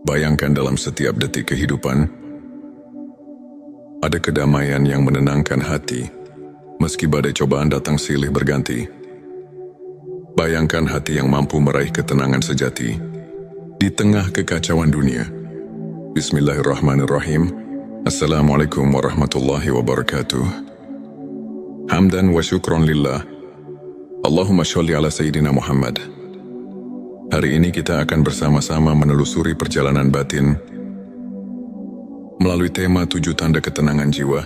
Bayangkan dalam setiap detik kehidupan, ada kedamaian yang menenangkan hati, meski badai cobaan datang silih berganti. Bayangkan hati yang mampu meraih ketenangan sejati, di tengah kekacauan dunia. Bismillahirrahmanirrahim. Assalamualaikum warahmatullahi wabarakatuh. Hamdan wa syukron lillah. Allahumma sholli ala Sayyidina Muhammad. Hari ini kita akan bersama-sama menelusuri perjalanan batin melalui tema 7 tanda ketenangan jiwa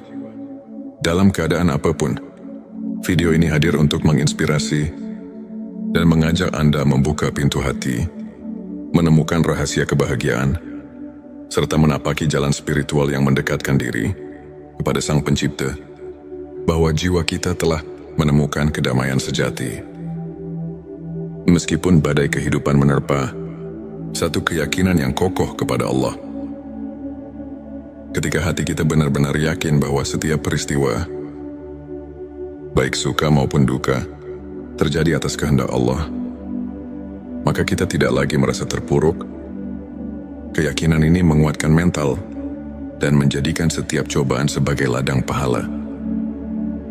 dalam keadaan apapun. Video ini hadir untuk menginspirasi dan mengajak Anda membuka pintu hati, menemukan rahasia kebahagiaan, serta menapaki jalan spiritual yang mendekatkan diri kepada Sang Pencipta, bahwa jiwa kita telah menemukan kedamaian sejati. Meskipun badai kehidupan menerpa, satu keyakinan yang kokoh kepada Allah. Ketika hati kita benar-benar yakin bahwa setiap peristiwa, baik suka maupun duka, terjadi atas kehendak Allah, maka kita tidak lagi merasa terpuruk. Keyakinan ini menguatkan mental dan menjadikan setiap cobaan sebagai ladang pahala.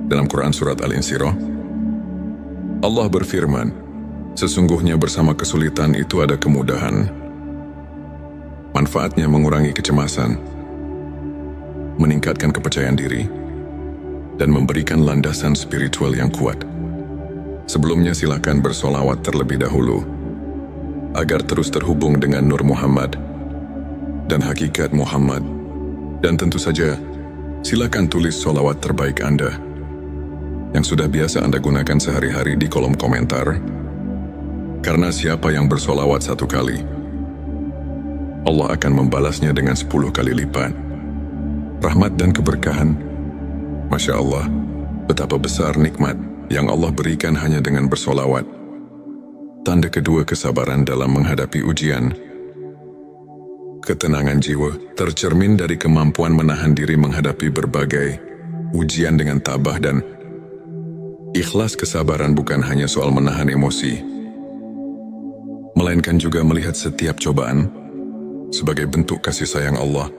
Dalam Quran Surat Al-Insyirah, Allah berfirman, sesungguhnya bersama kesulitan itu ada kemudahan. Manfaatnya mengurangi kecemasan, meningkatkan kepercayaan diri, dan memberikan landasan spiritual yang kuat. Sebelumnya silakan bersolawat terlebih dahulu, agar terus terhubung dengan Nur Muhammad dan hakikat Muhammad. Dan tentu saja, silakan tulis solawat terbaik Anda, yang sudah biasa Anda gunakan sehari-hari di kolom komentar. Karena siapa yang bersolawat 1 kali, Allah akan membalasnya dengan 10 kali lipat rahmat dan keberkahan. Masya Allah, betapa besar nikmat yang Allah berikan hanya dengan bersolawat. Tanda kedua, kesabaran dalam menghadapi ujian. Ketenangan jiwa tercermin dari kemampuan menahan diri menghadapi berbagai ujian dengan tabah dan ikhlas. Kesabaran bukan hanya soal menahan emosi, melainkan juga melihat setiap cobaan sebagai bentuk kasih sayang Allah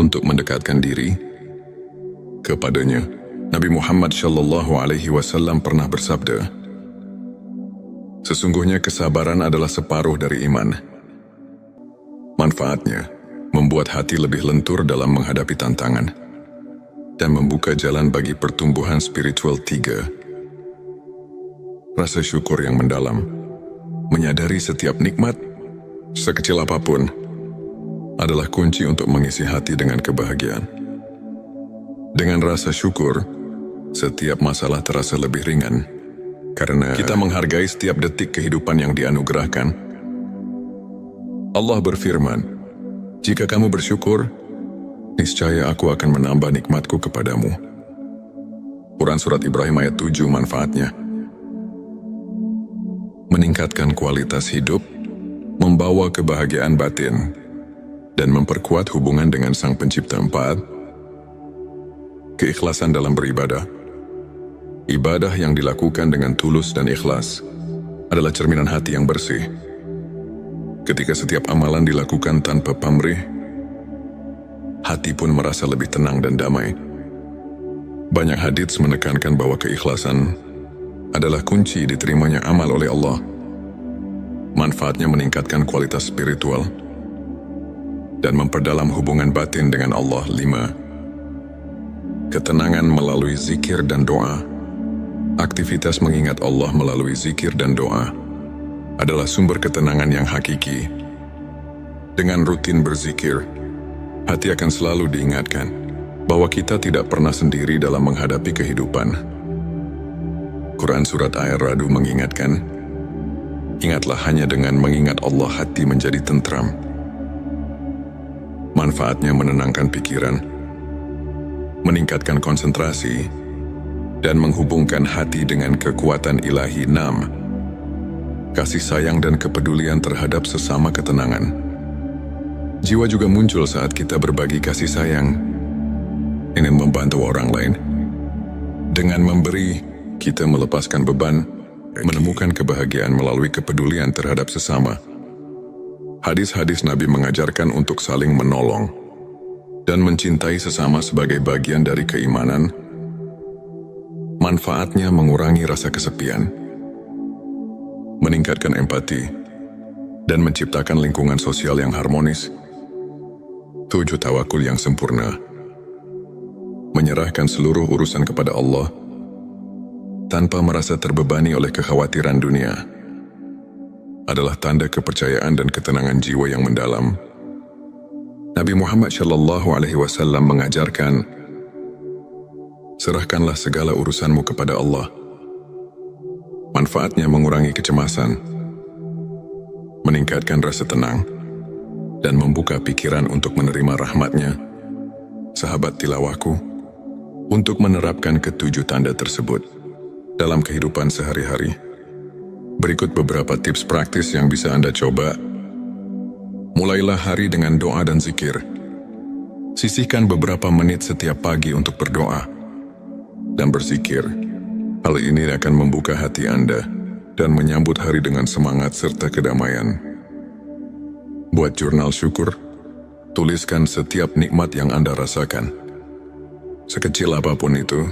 untuk mendekatkan diri kepadanya. Nabi Muhammad SAW pernah bersabda, sesungguhnya kesabaran adalah separuh dari iman. Manfaatnya membuat hati lebih lentur dalam menghadapi tantangan dan membuka jalan bagi pertumbuhan spiritual. 3. Rasa syukur yang mendalam. Menyadari setiap nikmat, sekecil apapun, adalah kunci untuk mengisi hati dengan kebahagiaan. Dengan rasa syukur, setiap masalah terasa lebih ringan, karena kita menghargai setiap detik kehidupan yang dianugerahkan. Allah berfirman, jika kamu bersyukur, niscaya aku akan menambah nikmatku kepadamu. Quran Surat Ibrahim ayat 7. Manfaatnya meningkatkan kualitas hidup, membawa kebahagiaan batin, dan memperkuat hubungan dengan Sang Pencipta. 4. Keikhlasan dalam beribadah. Ibadah yang dilakukan dengan tulus dan ikhlas adalah cerminan hati yang bersih. Ketika setiap amalan dilakukan tanpa pamrih, hati pun merasa lebih tenang dan damai. Banyak hadits menekankan bahwa keikhlasan adalah kunci diterimanya amal oleh Allah. Manfaatnya meningkatkan kualitas spiritual dan memperdalam hubungan batin dengan Allah. 5. Ketenangan melalui zikir dan doa. Aktivitas mengingat Allah melalui zikir dan doa adalah sumber ketenangan yang hakiki. Dengan rutin berzikir, hati akan selalu diingatkan bahwa kita tidak pernah sendiri dalam menghadapi kehidupan. Quran Surat Ar-Ra'd mengingatkan, ingatlah hanya dengan mengingat Allah hati menjadi tentram. Manfaatnya menenangkan pikiran, meningkatkan konsentrasi, dan menghubungkan hati dengan kekuatan ilahi. 6. Kasih sayang dan kepedulian terhadap sesama. Ketenangan jiwa juga muncul saat kita berbagi kasih sayang, ingin membantu orang lain. Dengan memberi, kita melepaskan beban, menemukan kebahagiaan melalui kepedulian terhadap sesama. Hadis-hadis Nabi mengajarkan untuk saling menolong dan mencintai sesama sebagai bagian dari keimanan. Manfaatnya mengurangi rasa kesepian, meningkatkan empati, dan menciptakan lingkungan sosial yang harmonis. 7. Tawakul yang sempurna. Menyerahkan seluruh urusan kepada Allah tanpa merasa terbebani oleh kekhawatiran dunia adalah tanda kepercayaan dan ketenangan jiwa yang mendalam. Nabi Muhammad SAW mengajarkan, serahkanlah segala urusanmu kepada Allah. Manfaatnya mengurangi kecemasan, meningkatkan rasa tenang, dan membuka pikiran untuk menerima rahmat-Nya. Sahabat tilawahku, untuk menerapkan ketujuh tanda tersebut dalam kehidupan sehari-hari, berikut beberapa tips praktis yang bisa Anda coba. Mulailah hari dengan doa dan zikir. Sisihkan beberapa menit setiap pagi untuk berdoa dan berzikir. Hal ini akan membuka hati Anda dan menyambut hari dengan semangat serta kedamaian. Buat jurnal syukur. Tuliskan setiap nikmat yang Anda rasakan, sekecil apapun itu.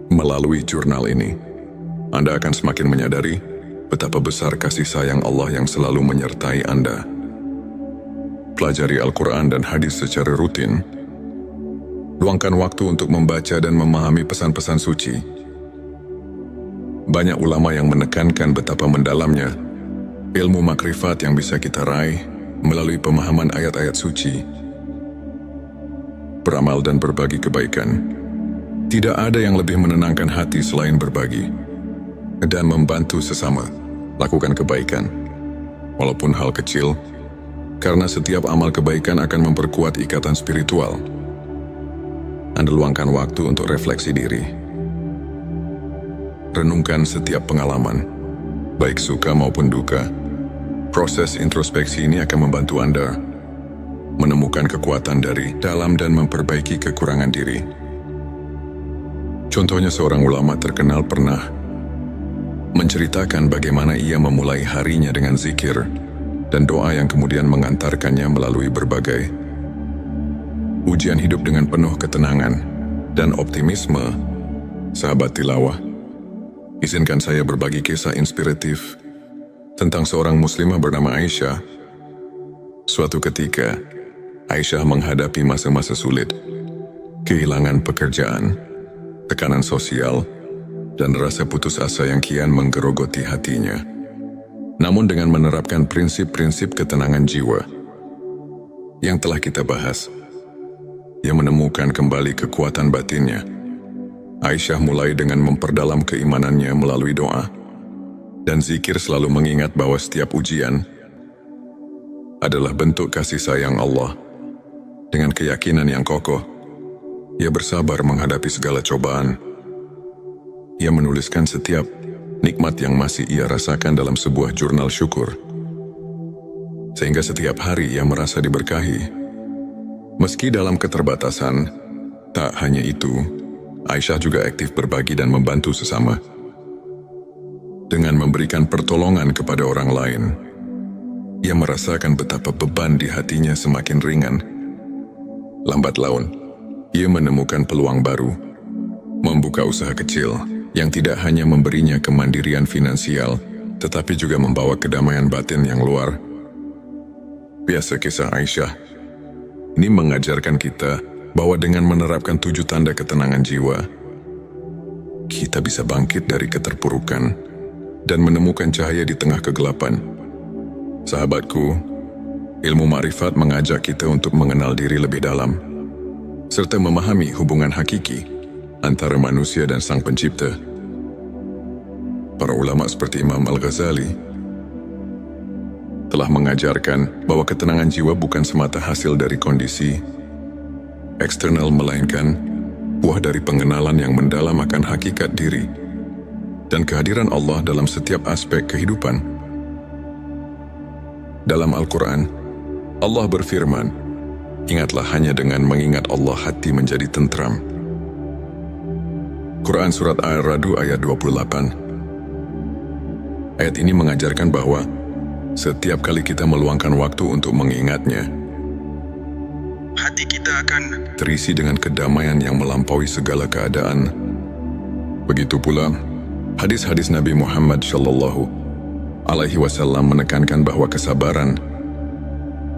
Melalui jurnal ini, Anda akan semakin menyadari betapa besar kasih sayang Allah yang selalu menyertai Anda. Pelajari Al-Quran dan hadis secara rutin. Luangkan waktu untuk membaca dan memahami pesan-pesan suci. Banyak ulama yang menekankan betapa mendalamnya ilmu makrifat yang bisa kita raih melalui pemahaman ayat-ayat suci. Beramal dan berbagi kebaikan. Tidak ada yang lebih menenangkan hati selain berbagi dan membantu sesama. Lakukan kebaikan, walaupun hal kecil, karena setiap amal kebaikan akan memperkuat ikatan spiritual. Anda luangkan waktu untuk refleksi diri. Renungkan setiap pengalaman, baik suka maupun duka. Proses introspeksi ini akan membantu Anda menemukan kekuatan dari dalam dan memperbaiki kekurangan diri. Contohnya, seorang ulama terkenal pernah menceritakan bagaimana ia memulai harinya dengan zikir dan doa yang kemudian mengantarkannya melalui berbagai ujian hidup dengan penuh ketenangan dan optimisme. Sahabat tilawah, izinkan saya berbagi kisah inspiratif tentang seorang muslimah bernama Aisyah. Suatu ketika, Aisyah menghadapi masa-masa sulit, kehilangan pekerjaan, tekanan sosial, dan rasa putus asa yang kian menggerogoti hatinya. Namun dengan menerapkan prinsip-prinsip ketenangan jiwa yang telah kita bahas, ia menemukan kembali kekuatan batinnya. Aisyah mulai dengan memperdalam keimanannya melalui doa dan zikir, selalu mengingat bahwa setiap ujian adalah bentuk kasih sayang Allah. Dengan keyakinan yang kokoh, ia bersabar menghadapi segala cobaan. Ia menuliskan setiap nikmat yang masih ia rasakan dalam sebuah jurnal syukur, sehingga setiap hari ia merasa diberkahi. Meski dalam keterbatasan, tak hanya itu, Aisyah juga aktif berbagi dan membantu sesama. Dengan memberikan pertolongan kepada orang lain, ia merasakan betapa beban di hatinya semakin ringan. Lambat laun, ia menemukan peluang baru, membuka usaha kecil yang tidak hanya memberinya kemandirian finansial, tetapi juga membawa kedamaian batin yang luar biasa. Kisah Aisyah ini mengajarkan kita bahwa dengan menerapkan 7 tanda ketenangan jiwa, kita bisa bangkit dari keterpurukan dan menemukan cahaya di tengah kegelapan. Sahabatku, ilmu makrifat mengajak kita untuk mengenal diri lebih dalam, serta memahami hubungan hakiki antara manusia dan Sang Pencipta. Para ulama seperti Imam Al-Ghazali telah mengajarkan bahwa ketenangan jiwa bukan semata hasil dari kondisi eksternal, melainkan buah dari pengenalan yang mendalam akan hakikat diri dan kehadiran Allah dalam setiap aspek kehidupan. Dalam Al-Quran, Allah berfirman, "Ingatlah, hanya dengan mengingat Allah hati menjadi tentram." Quran Surat Ar-Ra'd ayat 28. Ayat ini mengajarkan bahwa setiap kali kita meluangkan waktu untuk mengingatnya, hati kita akan terisi dengan kedamaian yang melampaui segala keadaan. Begitu pula, hadis-hadis Nabi Muhammad Shallallahu Alaihi Wasallam menekankan bahwa kesabaran,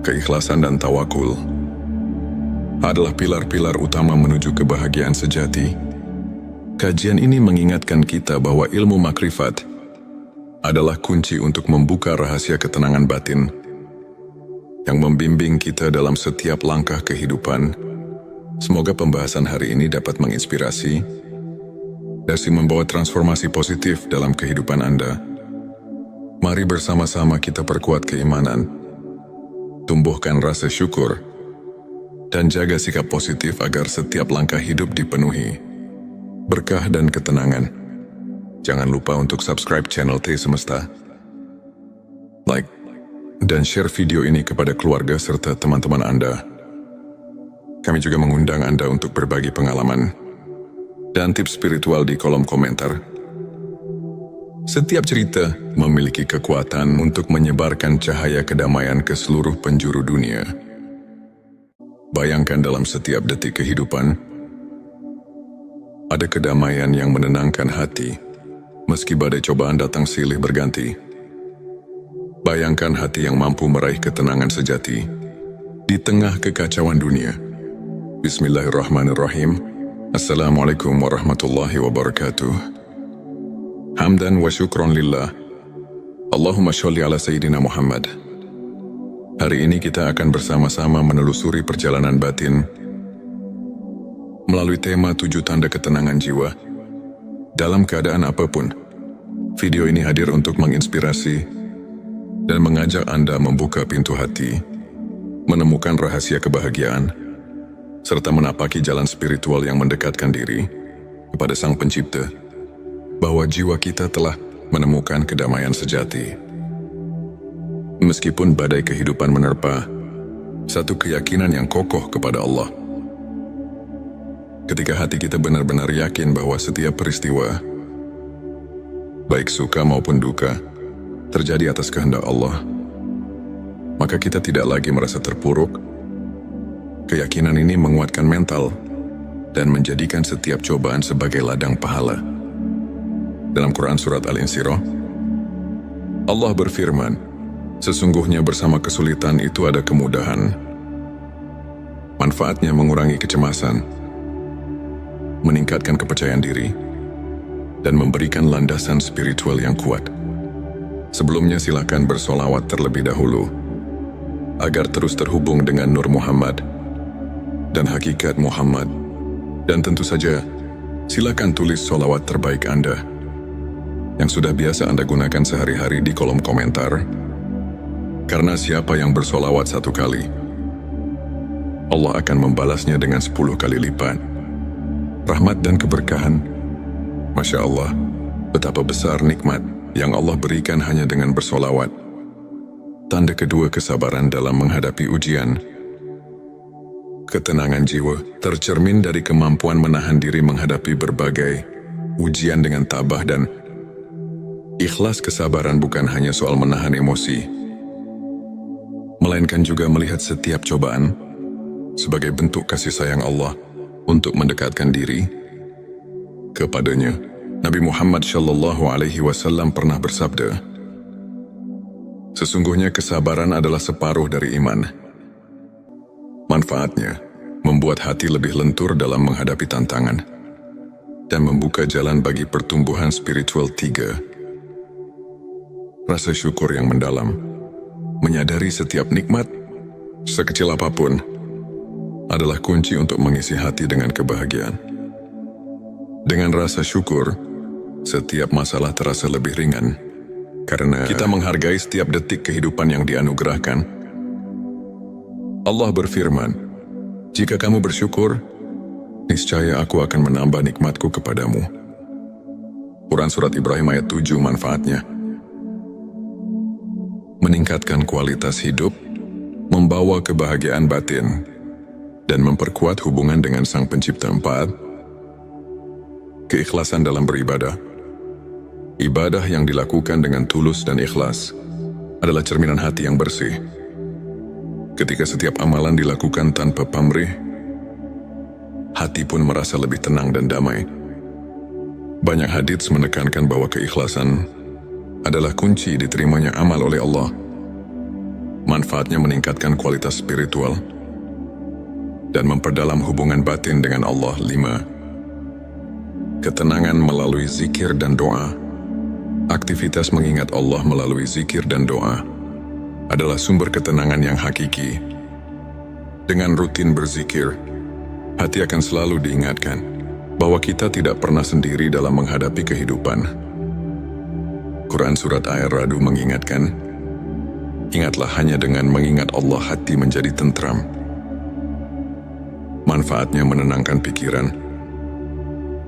keikhlasan dan tawakul adalah pilar-pilar utama menuju kebahagiaan sejati. Kajian ini mengingatkan kita bahwa ilmu makrifat adalah kunci untuk membuka rahasia ketenangan batin yang membimbing kita dalam setiap langkah kehidupan. Semoga pembahasan hari ini dapat menginspirasi dan membawa transformasi positif dalam kehidupan Anda. Mari bersama-sama kita perkuat keimanan, tumbuhkan rasa syukur, dan jaga sikap positif agar setiap langkah hidup dipenuhi berkah dan ketenangan. Jangan lupa untuk subscribe channel T Semesta, like, dan share video ini kepada keluarga serta teman-teman Anda. Kami juga mengundang Anda untuk berbagi pengalaman dan tips spiritual di kolom komentar. Setiap cerita memiliki kekuatan untuk menyebarkan cahaya kedamaian ke seluruh penjuru dunia. Bayangkan dalam setiap detik kehidupan, ada kedamaian yang menenangkan hati, meski badai cobaan datang silih berganti. Bayangkan hati yang mampu meraih ketenangan sejati di tengah kekacauan dunia. Bismillahirrahmanirrahim. Assalamualaikum warahmatullahi wabarakatuh. Hamdan wa syukron lillah. Allahumma sholli ala Sayyidina Muhammad. Hari ini kita akan bersama-sama menelusuri perjalanan batin melalui tema 7 tanda ketenangan jiwa dalam keadaan apapun. Video ini hadir untuk menginspirasi dan mengajak Anda membuka pintu hati, menemukan rahasia kebahagiaan, serta menapaki jalan spiritual yang mendekatkan diri kepada Sang Pencipta, bahwa jiwa kita telah menemukan kedamaian sejati. Meskipun badai kehidupan menerpa, satu keyakinan yang kokoh kepada Allah. Ketika hati kita benar-benar yakin bahwa setiap peristiwa, baik suka maupun duka, terjadi atas kehendak Allah, maka kita tidak lagi merasa terpuruk. Keyakinan ini menguatkan mental dan menjadikan setiap cobaan sebagai ladang pahala. Dalam Quran Surat Al-Insyirah, Allah berfirman, sesungguhnya bersama kesulitan itu ada kemudahan. Manfaatnya mengurangi kecemasan, meningkatkan kepercayaan diri, dan memberikan landasan spiritual yang kuat. Sebelumnya silakan bersolawat terlebih dahulu, agar terus terhubung dengan Nur Muhammad dan hakikat Muhammad. Dan tentu saja, silakan tulis solawat terbaik Anda yang sudah biasa Anda gunakan sehari-hari di kolom komentar. Karena siapa yang bersolawat 1 kali, Allah akan membalasnya dengan 10 kali lipat rahmat dan keberkahan. Masya Allah, betapa besar nikmat yang Allah berikan hanya dengan bersolawat. Tanda kedua kesabaran dalam menghadapi ujian. Ketenangan jiwa tercermin dari kemampuan menahan diri menghadapi berbagai ujian dengan tabah dan ikhlas. Kesabaran bukan hanya soal menahan emosi, melainkan juga melihat setiap cobaan sebagai bentuk kasih sayang Allah untuk mendekatkan diri kepadanya. Nabi Muhammad Shallallahu Alaihi Wasallam pernah bersabda, sesungguhnya kesabaran adalah separuh dari iman. Manfaatnya membuat hati lebih lentur dalam menghadapi tantangan dan membuka jalan bagi pertumbuhan spiritual. 3. Rasa syukur yang mendalam. Menyadari setiap nikmat, sekecil apapun, adalah kunci untuk mengisi hati dengan kebahagiaan. Dengan rasa syukur, setiap masalah terasa lebih ringan, karena kita menghargai setiap detik kehidupan yang dianugerahkan. Allah berfirman, jika kamu bersyukur, niscaya aku akan menambah nikmatku kepadamu. Quran Surat Ibrahim ayat 7. Manfaatnya meningkatkan kualitas hidup, membawa kebahagiaan batin, dan memperkuat hubungan dengan Sang Pencipta. 4. Keikhlasan dalam beribadah. Ibadah yang dilakukan dengan tulus dan ikhlas adalah cerminan hati yang bersih. Ketika setiap amalan dilakukan tanpa pamrih, hati pun merasa lebih tenang dan damai. Banyak hadits menekankan bahwa keikhlasan adalah kunci diterimanya amal oleh Allah. Manfaatnya meningkatkan kualitas spiritual dan memperdalam hubungan batin dengan Allah. 5. Ketenangan melalui zikir dan doa. Aktivitas mengingat Allah melalui zikir dan doa adalah sumber ketenangan yang hakiki. Dengan rutin berzikir, hati akan selalu diingatkan bahwa kita tidak pernah sendiri dalam menghadapi kehidupan. Quran Surat Ar-Ra'd mengingatkan, ingatlah hanya dengan mengingat Allah hati menjadi tentram. Manfaatnya menenangkan pikiran,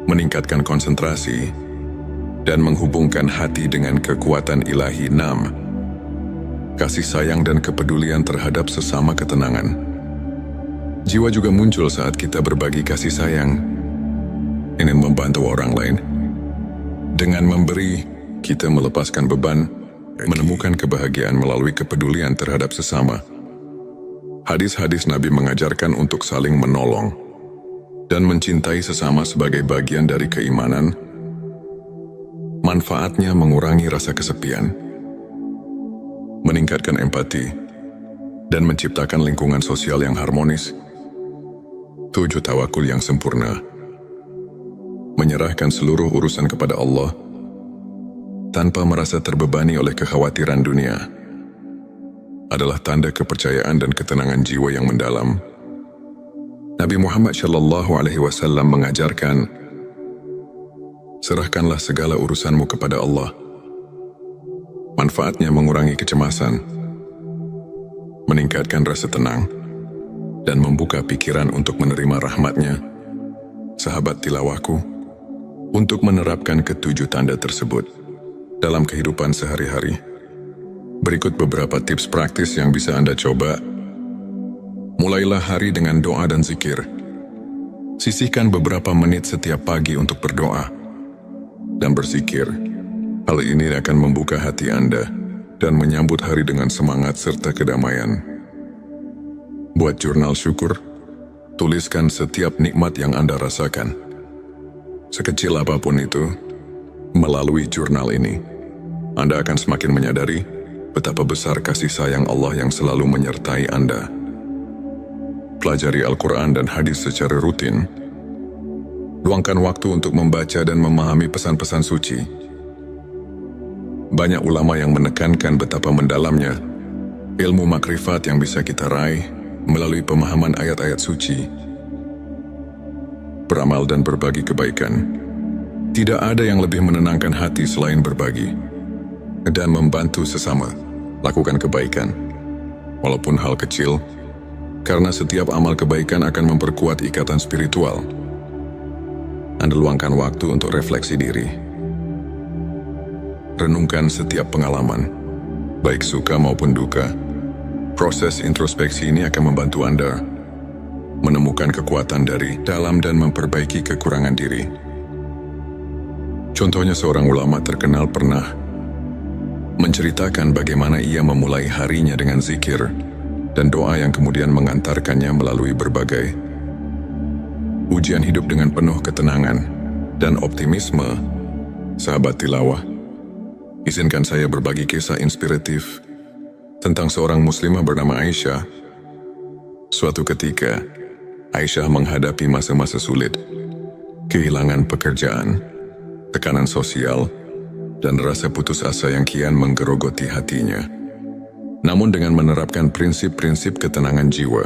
meningkatkan konsentrasi, dan menghubungkan hati dengan kekuatan ilahi. 6. Kasih sayang dan kepedulian terhadap sesama ketenangan. Jiwa juga muncul saat kita berbagi kasih sayang, ingin membantu orang lain. Dengan memberi, kita melepaskan beban, menemukan kebahagiaan melalui kepedulian terhadap sesama. Hadis-hadis Nabi mengajarkan untuk saling menolong dan mencintai sesama sebagai bagian dari keimanan. Manfaatnya mengurangi rasa kesepian, meningkatkan empati, dan menciptakan lingkungan sosial yang harmonis. 7. Tawakul yang sempurna. Menyerahkan seluruh urusan kepada Allah tanpa merasa terbebani oleh kekhawatiran dunia adalah tanda kepercayaan dan ketenangan jiwa yang mendalam. Nabi Muhammad SAW mengajarkan, serahkanlah segala urusanmu kepada Allah. Manfaatnya mengurangi kecemasan, meningkatkan rasa tenang, dan membuka pikiran untuk menerima rahmat-Nya. Sahabat tilawahku, untuk menerapkan ketujuh tanda tersebut dalam kehidupan sehari-hari, berikut beberapa tips praktis yang bisa Anda coba. Mulailah hari dengan doa dan zikir. Sisihkan beberapa menit setiap pagi untuk berdoa dan berzikir. Hal ini akan membuka hati Anda dan menyambut hari dengan semangat serta kedamaian. Buat jurnal syukur. Tuliskan setiap nikmat yang Anda rasakan, sekecil apapun itu. Melalui jurnal ini, Anda akan semakin menyadari betapa besar kasih sayang Allah yang selalu menyertai Anda. Pelajari Al-Quran dan hadis secara rutin. Luangkan waktu untuk membaca dan memahami pesan-pesan suci. Banyak ulama yang menekankan betapa mendalamnya ilmu makrifat yang bisa kita raih melalui pemahaman ayat-ayat suci. Beramal dan berbagi kebaikan. Tidak ada yang lebih menenangkan hati selain berbagi dan membantu sesama. Lakukan kebaikan, walaupun hal kecil, karena setiap amal kebaikan akan memperkuat ikatan spiritual. Anda luangkan waktu untuk refleksi diri. Renungkan setiap pengalaman, baik suka maupun duka. Proses introspeksi ini akan membantu Anda menemukan kekuatan dari dalam dan memperbaiki kekurangan diri. Contohnya, seorang ulama terkenal pernah menceritakan bagaimana ia memulai harinya dengan zikir dan doa yang kemudian mengantarkannya melalui berbagai ujian hidup dengan penuh ketenangan dan optimisme. Sahabat tilawah, izinkan saya berbagi kisah inspiratif tentang seorang muslimah bernama Aisyah. Suatu ketika, Aisyah menghadapi masa-masa sulit, kehilangan pekerjaan, tekanan sosial, dan rasa putus asa yang kian menggerogoti hatinya. Namun dengan menerapkan prinsip-prinsip ketenangan jiwa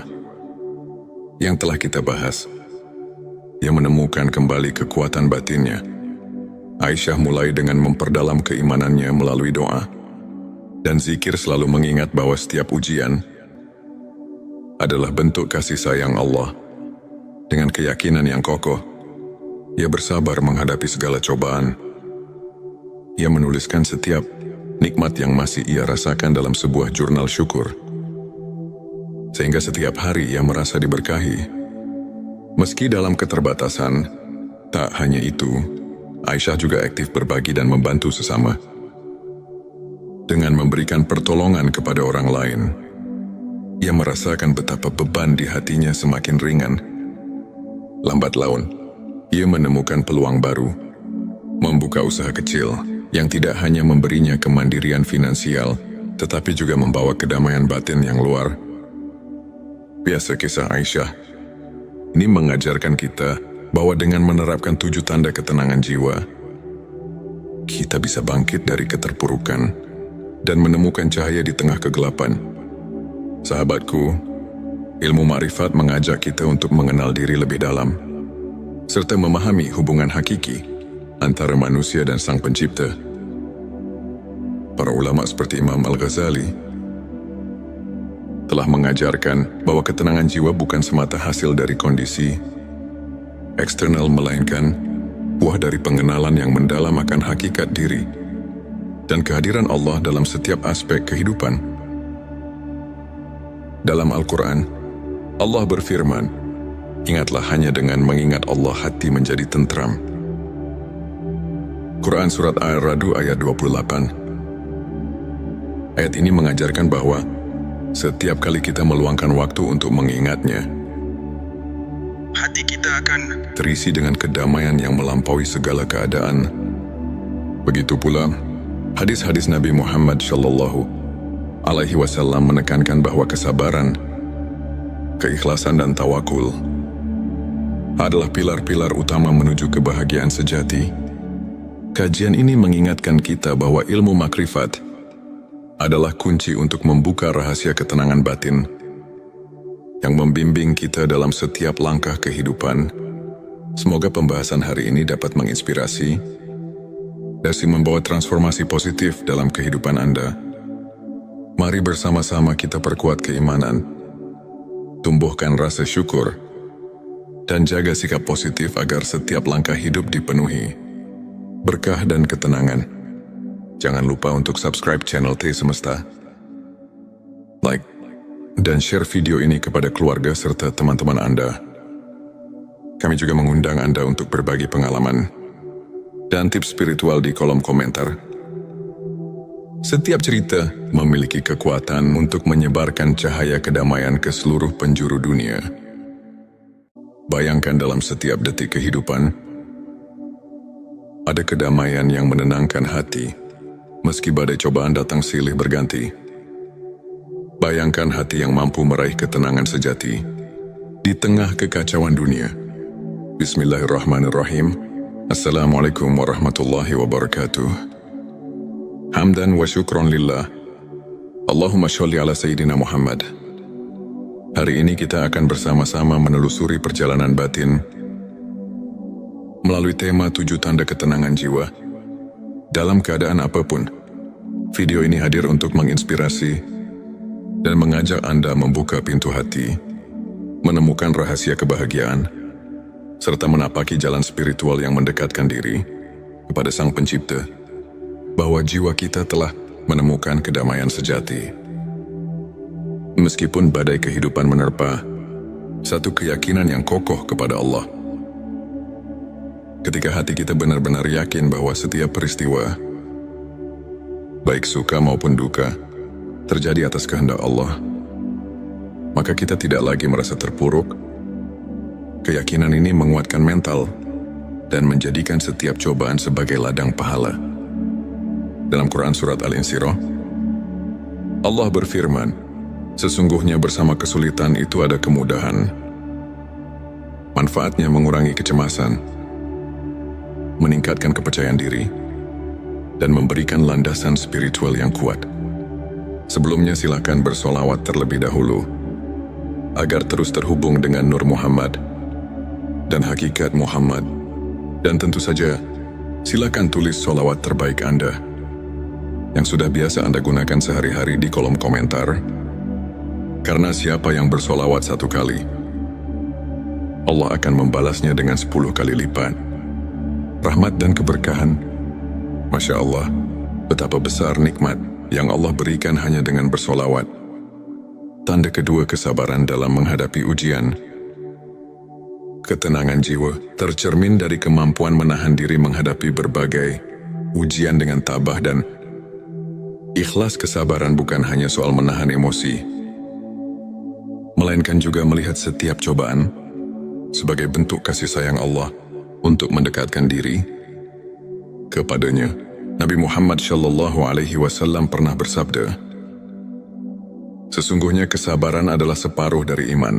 yang telah kita bahas, ia menemukan kembali kekuatan batinnya. Aisyah mulai dengan memperdalam keimanannya melalui doa dan zikir, selalu mengingat bahwa setiap ujian adalah bentuk kasih sayang Allah. Dengan keyakinan yang kokoh, ia bersabar menghadapi segala cobaan. Ia menuliskan setiap nikmat yang masih ia rasakan dalam sebuah jurnal syukur, sehingga setiap hari ia merasa diberkahi. Meski dalam keterbatasan, tak hanya itu, Aisyah juga aktif berbagi dan membantu sesama. Dengan memberikan pertolongan kepada orang lain, ia merasakan betapa beban di hatinya semakin ringan. Lambat laun, ia menemukan peluang baru, membuka usaha kecil yang tidak hanya memberinya kemandirian finansial, tetapi juga membawa kedamaian batin yang luar biasa. Kisah Aisyah ini mengajarkan kita bahwa dengan menerapkan 7 tanda ketenangan jiwa, kita bisa bangkit dari keterpurukan dan menemukan cahaya di tengah kegelapan. Sahabatku, ilmu ma'rifat mengajak kita untuk mengenal diri lebih dalam, serta memahami hubungan hakiki antara manusia dan Sang Pencipta. Para ulama seperti Imam Al-Ghazali telah mengajarkan bahwa ketenangan jiwa bukan semata hasil dari kondisi eksternal, melainkan buah dari pengenalan yang mendalam akan hakikat diri dan kehadiran Allah dalam setiap aspek kehidupan. Dalam Al-Quran, Allah berfirman, "Ingatlah, hanya dengan mengingat Allah hati menjadi tentram." Quran Surat Ar-Ra'd ayat 28. Ayat ini mengajarkan bahwa setiap kali kita meluangkan waktu untuk mengingatnya, hati kita akan terisi dengan kedamaian yang melampaui segala keadaan. Begitu pula, hadis-hadis Nabi Muhammad SAW menekankan bahwa kesabaran, keikhlasan dan tawakul adalah pilar-pilar utama menuju kebahagiaan sejati. Kajian ini mengingatkan kita bahwa ilmu makrifat adalah kunci untuk membuka rahasia ketenangan batin yang membimbing kita dalam setiap langkah kehidupan. Semoga pembahasan hari ini dapat menginspirasi dan membawa transformasi positif dalam kehidupan Anda. Mari bersama-sama kita perkuat keimanan, tumbuhkan rasa syukur, dan jaga sikap positif agar setiap langkah hidup dipenuhi berkah dan ketenangan. Jangan lupa untuk subscribe channel T Semesta, like, dan share video ini kepada keluarga serta teman-teman Anda. Kami juga mengundang Anda untuk berbagi pengalaman dan tips spiritual di kolom komentar. Setiap cerita memiliki kekuatan untuk menyebarkan cahaya kedamaian ke seluruh penjuru dunia. Bayangkan, dalam setiap detik kehidupan, ada kedamaian yang menenangkan hati, meski badai cobaan datang silih berganti. Bayangkan hati yang mampu meraih ketenangan sejati di tengah kekacauan dunia. Bismillahirrahmanirrahim. Assalamualaikum warahmatullahi wabarakatuh. Hamdan wa syukron lillah. Allahumma sholli ala Sayyidina Muhammad. Hari ini kita akan bersama-sama menelusuri perjalanan batin melalui tema 7 tanda ketenangan jiwa. Dalam keadaan apapun, video ini hadir untuk menginspirasi dan mengajak Anda membuka pintu hati, menemukan rahasia kebahagiaan, serta menapaki jalan spiritual yang mendekatkan diri kepada Sang Pencipta, bahwa jiwa kita telah menemukan kedamaian sejati. Meskipun badai kehidupan menerpa, satu keyakinan yang kokoh kepada Allah. Ketika hati kita benar-benar yakin bahwa setiap peristiwa, baik suka maupun duka, terjadi atas kehendak Allah, maka kita tidak lagi merasa terpuruk. Keyakinan ini menguatkan mental dan menjadikan setiap cobaan sebagai ladang pahala. Dalam Quran Surat Al-Insyirah, Allah berfirman, "Sesungguhnya bersama kesulitan itu ada kemudahan. Manfaatnya mengurangi kecemasan, meningkatkan kepercayaan diri, dan memberikan landasan spiritual yang kuat." Sebelumnya silakan bersolawat terlebih dahulu agar terus terhubung dengan Nur Muhammad dan hakikat Muhammad. Dan tentu saja, silakan tulis solawat terbaik Anda yang sudah biasa Anda gunakan sehari-hari di kolom komentar. Karena siapa yang bersolawat 1 kali, Allah akan membalasnya dengan 10 kali lipat rahmat dan keberkahan. Masya Allah, betapa besar nikmat yang Allah berikan hanya dengan bersolawat. Tanda kedua, kesabaran dalam menghadapi ujian. Ketenangan jiwa tercermin dari kemampuan menahan diri menghadapi berbagai ujian dengan tabah dan Ikhlas kesabaran bukan hanya soal menahan emosi, melainkan juga melihat setiap cobaan sebagai bentuk kasih sayang Allah untuk mendekatkan diri kepadanya. Nabi Muhammad SAW pernah bersabda, "Sesungguhnya kesabaran adalah separuh dari iman.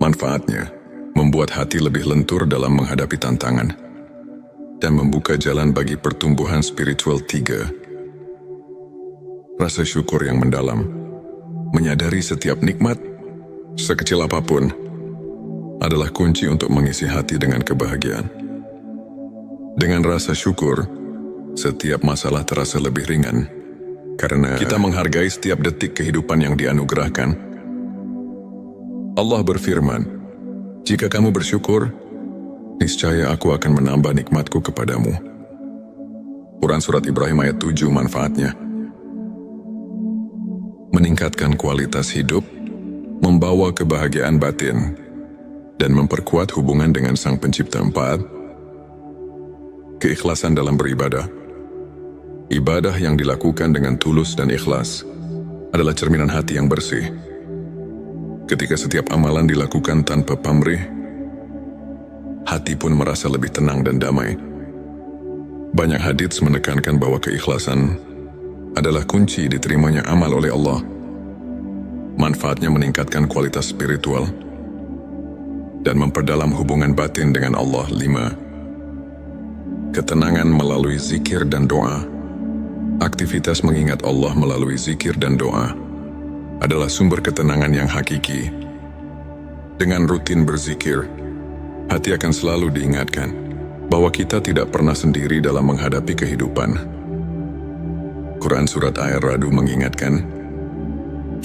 Manfaatnya membuat hati lebih lentur dalam menghadapi tantangan dan membuka jalan bagi pertumbuhan spiritual. 3. Rasa syukur yang mendalam. Menyadari setiap nikmat, sekecil apapun, adalah kunci untuk mengisi hati dengan kebahagiaan. Dengan rasa syukur, setiap masalah terasa lebih ringan, karena kita menghargai setiap detik kehidupan yang dianugerahkan. Allah berfirman, "Jika kamu bersyukur, niscaya aku akan menambah nikmatku kepadamu." Quran Surat Ibrahim ayat 7. Manfaatnya meningkatkan kualitas hidup, membawa kebahagiaan batin, dan memperkuat hubungan dengan Sang Pencipta. 4. Keikhlasan dalam beribadah. Ibadah yang dilakukan dengan tulus dan ikhlas adalah cerminan hati yang bersih. Ketika setiap amalan dilakukan tanpa pamrih, hati pun merasa lebih tenang dan damai. Banyak hadits menekankan bahwa keikhlasan adalah kunci diterimanya amal oleh Allah. Manfaatnya meningkatkan kualitas spiritual dan memperdalam hubungan batin dengan Allah. 5. Ketenangan melalui zikir dan doa. Aktivitas mengingat Allah melalui zikir dan doa adalah sumber ketenangan yang hakiki. Dengan rutin berzikir, hati akan selalu diingatkan bahwa kita tidak pernah sendiri dalam menghadapi kehidupan. Quran Surat Ar-Ra'd mengingatkan,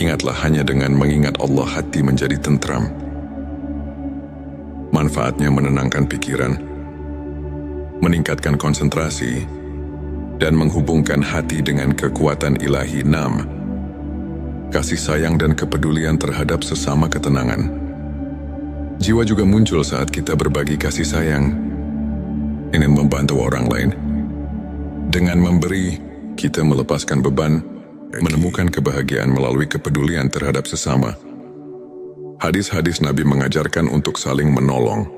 "Ingatlah hanya dengan mengingat Allah hati menjadi tentram." Manfaatnya menenangkan pikiran, meningkatkan konsentrasi, dan menghubungkan hati dengan kekuatan ilahi. 6. Kasih sayang dan kepedulian terhadap sesama ketenangan. Jiwa juga muncul saat kita berbagi kasih sayang, ingin membantu orang lain. Dengan memberi, kita melepaskan beban, menemukan kebahagiaan melalui kepedulian terhadap sesama. Hadis-hadis Nabi mengajarkan untuk saling menolong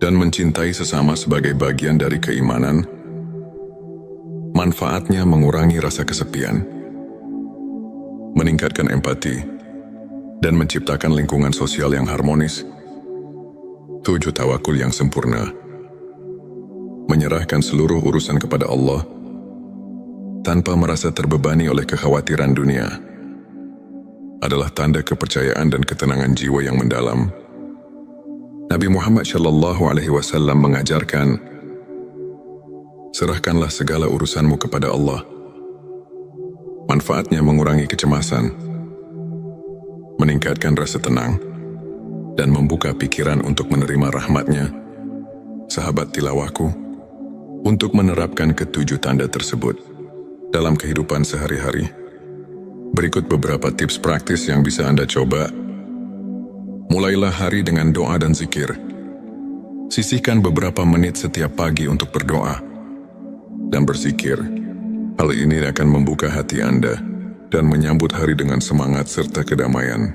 dan mencintai sesama sebagai bagian dari keimanan. Manfaatnya mengurangi rasa kesepian, meningkatkan empati, dan menciptakan lingkungan sosial yang harmonis. 7. Tawakul yang sempurna. Menyerahkan seluruh urusan kepada Allah tanpa merasa terbebani oleh kekhawatiran dunia adalah tanda kepercayaan dan ketenangan jiwa yang mendalam. Nabi Muhammad SAW mengajarkan, "Serahkanlah segala urusanmu kepada Allah." Manfaatnya mengurangi kecemasan, meningkatkan rasa tenang, dan membuka pikiran untuk menerima rahmat-Nya. Sahabat tilawahku, untuk menerapkan ketujuh tanda tersebut dalam kehidupan sehari-hari, berikut beberapa tips praktis yang bisa Anda coba. Mulailah hari dengan doa dan zikir. Sisihkan beberapa menit setiap pagi untuk berdoa dan berzikir. Hal ini akan membuka hati Anda dan menyambut hari dengan semangat serta kedamaian.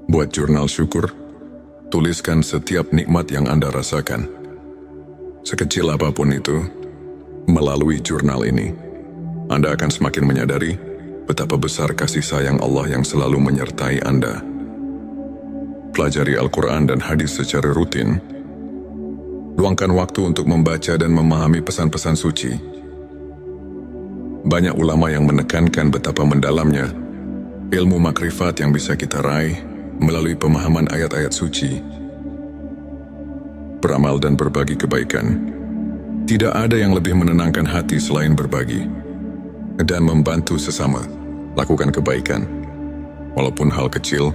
Buat jurnal syukur. Tuliskan setiap nikmat yang Anda rasakan, sekecil apapun itu. Melalui jurnal ini, Anda akan semakin menyadari betapa besar kasih sayang Allah yang selalu menyertai Anda. Pelajari Al-Quran dan hadis secara rutin. Luangkan waktu untuk membaca dan memahami pesan-pesan suci. Banyak ulama yang menekankan betapa mendalamnya ilmu makrifat yang bisa kita raih melalui pemahaman ayat-ayat suci. Beramal dan berbagi kebaikan. Tidak ada yang lebih menenangkan hati selain berbagi dan membantu sesama. Lakukan kebaikan, walaupun hal kecil,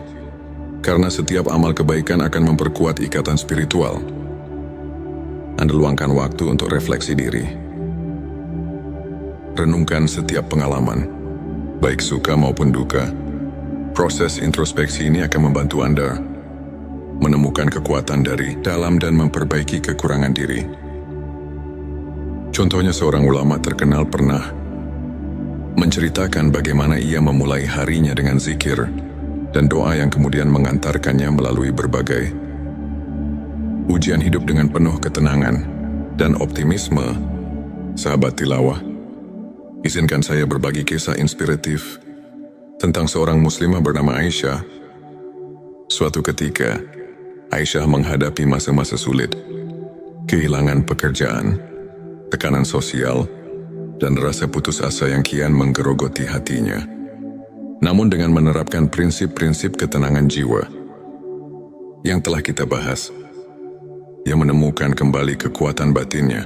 karena setiap amal kebaikan akan memperkuat ikatan spiritual. Anda luangkan waktu untuk refleksi diri. Renungkan setiap pengalaman, baik suka maupun duka. Proses introspeksi ini akan membantu Anda menemukan kekuatan dari dalam dan memperbaiki kekurangan diri. Contohnya, seorang ulama terkenal pernah menceritakan bagaimana ia memulai harinya dengan zikir dan doa yang kemudian mengantarkannya melalui berbagai ujian hidup dengan penuh ketenangan dan optimisme. Sahabat tilawah, izinkan saya berbagi kisah inspiratif tentang seorang muslimah bernama Aisyah. Suatu ketika, Aisyah menghadapi masa-masa sulit, kehilangan pekerjaan, tekanan sosial, dan rasa putus asa yang kian menggerogoti hatinya. Namun dengan menerapkan prinsip-prinsip ketenangan jiwa yang telah kita bahas, ia menemukan kembali kekuatan batinnya